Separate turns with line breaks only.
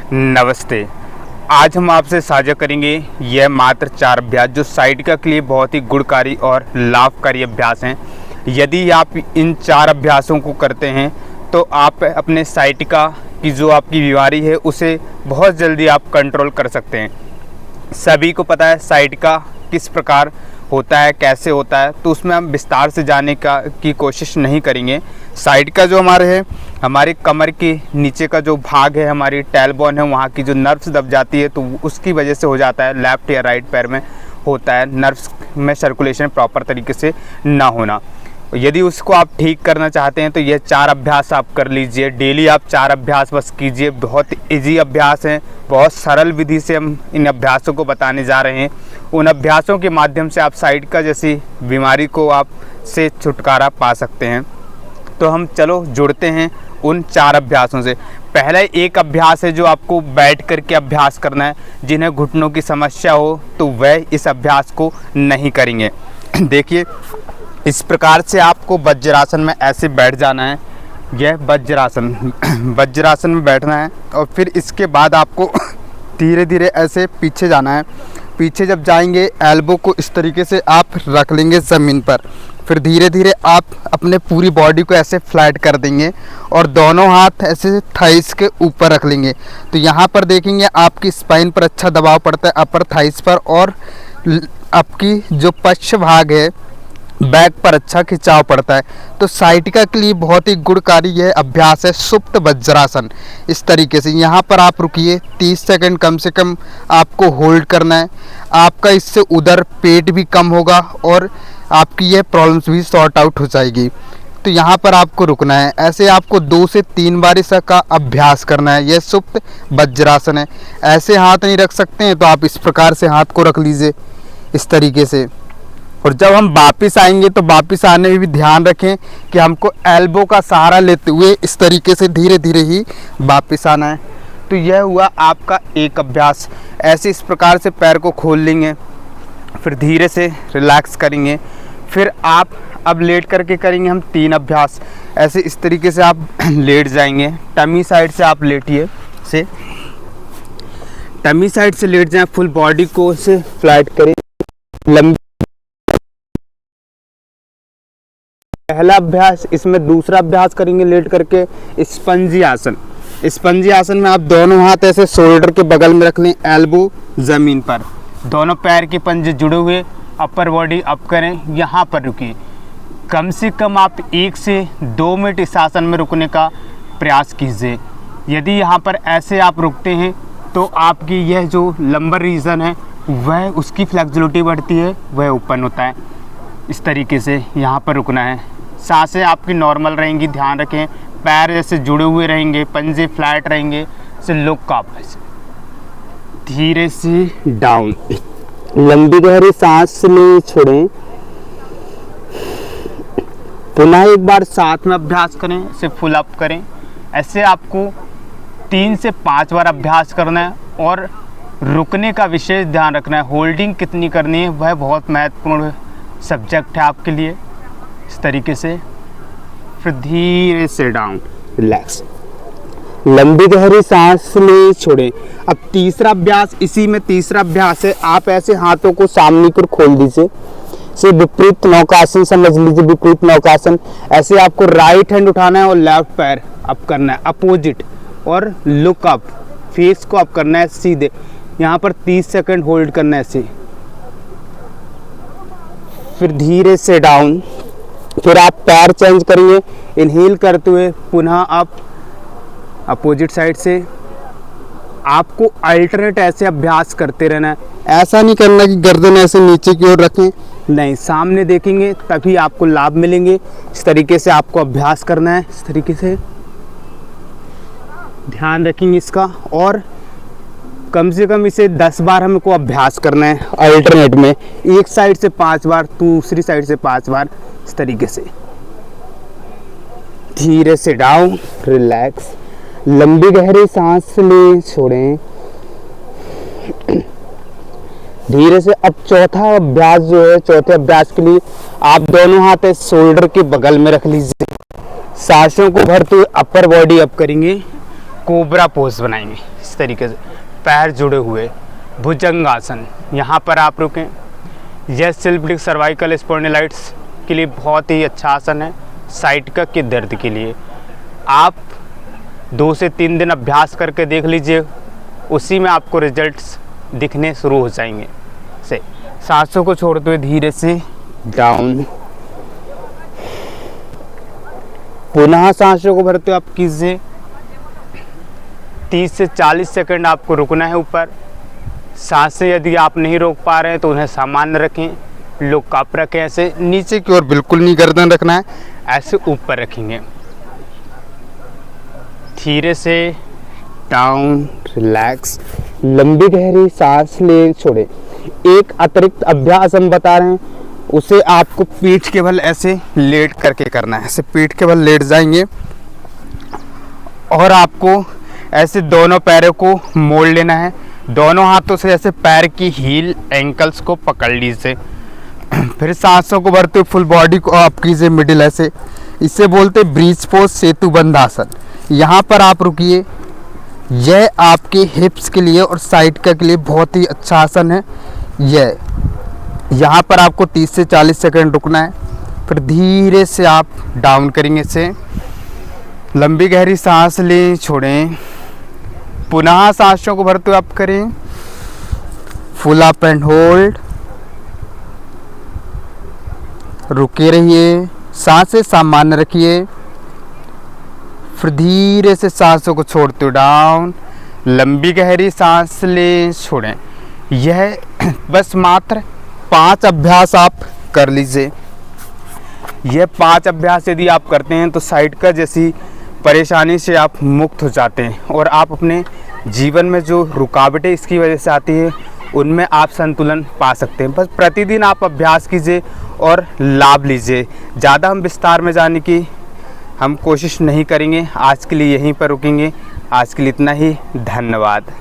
नमस्ते। आज हम आपसे साझा करेंगे यह मात्र 4 अभ्यास जो साइटिका के लिए बहुत ही गुणकारी और लाभकारी अभ्यास हैं। यदि आप इन 4 अभ्यासों को करते हैं तो आप अपने साइटिका की जो आपकी बीमारी है उसे बहुत जल्दी आप कंट्रोल कर सकते हैं। सभी को पता है साइटिका किस प्रकार होता है, कैसे होता है, तो उसमें हम विस्तार से जानने की कोशिश नहीं करेंगे। साइटिका जो हमारे कमर के नीचे का जो भाग है, हमारी टेलबोन है, वहाँ की जो नर्व्स दब जाती है तो उसकी वजह से हो जाता है। लेफ़्ट या राइट पैर में होता है, नर्व्स में सर्कुलेशन प्रॉपर तरीके से ना होना। यदि उसको आप ठीक करना चाहते हैं तो ये 4 अभ्यास आप कर लीजिए। डेली आप 4 अभ्यास बस कीजिए। बहुत इजी अभ्यास हैं, बहुत सरल विधि से हम इन अभ्यासों को बताने जा रहे हैं। उन अभ्यासों के माध्यम से आप साइटिका जैसी बीमारी को आप से छुटकारा पा सकते हैं। तो हम चलो जुड़ते हैं उन 4 अभ्यासों से। पहला एक अभ्यास है जो आपको बैठ करके अभ्यास करना है। जिन्हें घुटनों की समस्या हो तो वह इस अभ्यास को नहीं करेंगे। देखिए, इस प्रकार से आपको वज्रासन में ऐसे बैठ जाना है। यह वज्रासन में बैठना है और फिर इसके बाद आपको धीरे धीरे ऐसे पीछे जाना है। पीछे जब जाएंगे एल्बो को इस तरीके से आप रख लेंगे ज़मीन पर। फिर धीरे धीरे आप अपने पूरी बॉडी को ऐसे फ्लैट कर देंगे और दोनों हाथ ऐसे थाइस के ऊपर रख लेंगे। तो यहाँ पर देखेंगे आपकी स्पाइन पर अच्छा दबाव पड़ता है, अपर थाइस पर, और आपकी जो पश्च भाग है बैक पर अच्छा खिंचाव पड़ता है। तो साइटिका के लिए बहुत ही गुणकारी यह अभ्यास है सुप्त वज्रासन। इस तरीके से यहाँ पर आप रुकिए, 30 सेकंड कम से कम आपको होल्ड करना है। आपका इससे उधर पेट भी कम होगा और आपकी यह प्रॉब्लम्स भी सॉर्ट आउट हो जाएगी। तो यहाँ पर आपको रुकना है। ऐसे आपको 2 से 3 बार इसका अभ्यास करना है। यह सुप्त वज्रासन है। ऐसे हाथ नहीं रख सकते हैं तो आप इस प्रकार से हाथ को रख लीजिए इस तरीके से। और जब हम वापस आएंगे तो वापस आने में भी ध्यान रखें कि हमको एल्बो का सहारा लेते हुए इस तरीके से धीरे धीरे ही वापस आना है। तो यह हुआ आपका एक अभ्यास। ऐसे इस प्रकार से पैर को खोल लेंगे, फिर धीरे से रिलैक्स करेंगे। फिर आप अब लेट करके करेंगे हम 3 अभ्यास। ऐसे इस तरीके से आप लेट जाएंगे। टमी साइड से आप लेटिए, से टमी साइड से लेट जाएं। फुल बॉडी को से फ्लैट करें, लंबी। पहला अभ्यास, इसमें दूसरा अभ्यास करेंगे लेट करके स्पंजी आसन। स्पंजी आसन में आप दोनों हाथ ऐसे शोल्डर के बगल में रख लें, एल्बो ज़मीन पर, दोनों पैर के पंजे जुड़े हुए, अपर बॉडी अप करें। यहाँ पर रुकिए। कम से कम आप 1 से 2 मिनट इस आसन में रुकने का प्रयास कीजिए। यदि यहाँ पर ऐसे आप रुकते हैं तो आपकी यह जो लंबर रीजन है वह उसकी फ्लेक्सिबिलिटी बढ़ती है, वह ओपन होता है। इस तरीके से यहाँ पर रुकना है। सांसें आपकी नॉर्मल रहेंगी, ध्यान रखें। पैर जैसे जुड़े हुए रहेंगे, पंजे फ्लैट रहेंगे। से लुक अप, धीरे से डाउन। लंबी गहरी सांस लें, छोड़ें। पुनः एक बार साथ में अभ्यास करें, से फुल अप करें। ऐसे आपको 3 से 5 बार अभ्यास करना है और रुकने का विशेष ध्यान रखना है। होल्डिंग कितनी करनी है वह बहुत महत्वपूर्ण सब्जेक्ट है आपके लिए। इस तरीके से फिर धीरे से डाउन, रिलैक्स। लंबी गहरी सांस लें, छोड़ें। अब तीसरा अभ्यास, इसी में तीसरा अभ्यास है। आप ऐसे हाथों को सामने की ओर खोल दीजिए, से विपरीत नौकासन समझ लीजिए, विपरीत नौकासन। ऐसे आपको राइट हैंड उठाना है और लेफ्ट पैर अप करना है, अपोजिट, और लुक अप, फेस को अप करना है सीधे। यहाँ पर 30 सेकंड होल्ड करना है ऐसे। फिर धीरे से डाउन। फिर आप पैर चेंज करेंगे, इनहेल करते हुए पुनः अप, अपोजिट साइड से। आपको अल्टरनेट ऐसे अभ्यास करते रहना है। ऐसा नहीं करना कि गर्दन ऐसे नीचे की ओर रखें, नहीं, सामने देखेंगे तभी आपको लाभ मिलेंगे। इस तरीके से आपको अभ्यास करना है। इस तरीके से ध्यान रखेंगे इसका। और कम से कम इसे 10 बार हमको अभ्यास करना है अल्टरनेट में। एक साइड से 5 बार, दूसरी साइड से 5 बार, इस तरीके से। धीरे से डाउन, रिलैक्स। लंबी गहरी सांस लें, छोड़ें। धीरे से अब चौथा अभ्यास जो है, चौथे अभ्यास के लिए आप दोनों हाथ शोल्डर के बगल में रख लीजिए। सांसों को भरते हुए अपर बॉडी अप करेंगे। कोबरा पोज बनाएंगे इस तरीके से, पैर जुड़े हुए भुजंगासन। यहाँ पर आप रुकें। यह सिल्पिटिक सर्वाइकल स्पॉन्डिलाइटिस के लिए बहुत ही अच्छा आसन है, साइटिका के दर्द के लिए। आप 2 से 3 दिन अभ्यास करके देख लीजिए, उसी में आपको रिजल्ट्स दिखने शुरू हो जाएंगे। से सांसों को छोड़ते हुए धीरे से डाउन, पुनः सांसों को भरते हुए आप कीजिए। 30 से 40 सेकंड आपको रुकना है ऊपर। सांसें यदि आप नहीं रोक पा रहे हैं तो उन्हें सामान्य रखें, लोग कप रखें, ऐसे नीचे की ओर बिल्कुल नहीं गर्दन रखना है, ऐसे ऊपर रखेंगे। धीरे से डाउन, रिलैक्स, लंबी गहरी सांस ले छोड़े। एक अतिरिक्त अभ्यास हम बता रहे हैं, उसे आपको पीठ के बल ऐसे लेट करके करना है। ऐसे पीठ के बल लेट जाएंगे और आपको ऐसे दोनों पैरों को मोड़ लेना है। दोनों हाथों से ऐसे पैर की हील, एंकल्स को पकड़ लीजिए। फिर सांसों को भरते हुए फुल बॉडी को आप कीजिए मिडिल ऐसे। इसे बोलते ब्रीच पोज, सेतु बंध आसन। यहाँ पर आप रुकिए। यह आपके हिप्स के लिए और साइटिका के लिए बहुत ही अच्छा आसन है। यहाँ पर आपको 30 से 40 सेकंड रुकना है। फिर धीरे से आप डाउन करेंगे इसे। लंबी गहरी सांस लें, छोड़ें, पुनः सांसों को भरते हुए आप करें फुल अप एंड होल्ड। रुके रहिए, सांसें सामान्य रखिए। फिर धीरे से सांसों को छोड़ते हुए डाउन, लंबी गहरी सांस लें, छोड़ें। यह बस मात्र 5 अभ्यास आप कर लीजिए। यह 5 अभ्यास यदि आप करते हैं तो साइटिका जैसी परेशानी से आप मुक्त हो जाते हैं और आप अपने जीवन में जो रुकावटें इसकी वजह से आती है उनमें आप संतुलन पा सकते हैं। बस प्रतिदिन आप अभ्यास कीजिए और लाभ लीजिए। ज़्यादा हम विस्तार में जाने की हम कोशिश नहीं करेंगे। आज के लिए यहीं पर रुकेंगे। आज के लिए इतना ही। धन्यवाद।